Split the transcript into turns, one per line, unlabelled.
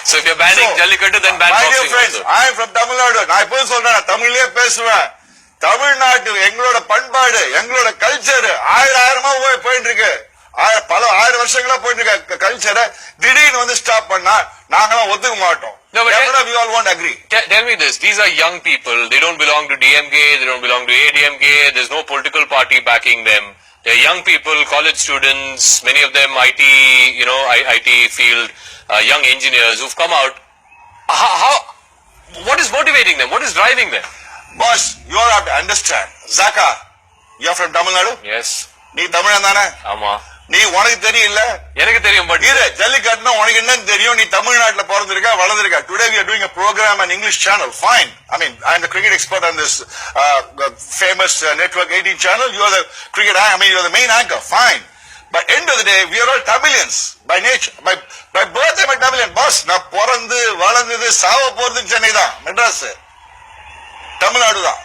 So if you're banning Jallikattu, then ban
my
boxing
dear friends,
also.
I am from Tamil Nadu. நான் எப்போதும் சொல்றேன் தமிழ்லயே பேசுவேன். தமிழ்நாட்டு எங்களோட பண்பாடு, எங்களோட கல்ச்சர் ஆயிரமா போயிட்டு இருக்கு. பல 1000 வருஷங்களா போயிட்டு இருக்க கல்ச்சரை திடீர்னு வந்து ஸ்டாப் பண்ணா நாங்களாம் ஒத்துக்க மாட்டோம்.
No, but
we all won't agree.
Tell me this, these are young people, they don't belong to DMK, they don't belong to ADMK, there's no political party backing them. They're young people, college students, many of them IT, IT field, young engineers who've come out. What is motivating them? What is driving them?
Boss, you all have to understand. Zaka, you're from Tamil Nadu?
Yes.
நீ தமிழன் தானே?
ஆமா.
நீ உனக்கு தெரியல?
எனக்கு தெரியும். But
ஜல்லிக்கட்டுனா உனக்கு என்னன்னு தெரியும்? நீ தமிழ்நாட்டுல பிறந்திருக்க, வளர்ந்திருக்க. Today we are doing a program on English channel. Fine. I mean, I am the cricket expert on this famous Network 18 channel. You are the cricket, you are the main anchor. Fine. But end of the day, we are all Tamilians by nature. By birth I'm a Tamilian. Boss, நான் பிறந்து வளர்ந்தது சாவ போறது சென்னை தான், மெட்ராஸ், தமிழ்நாடு தான்.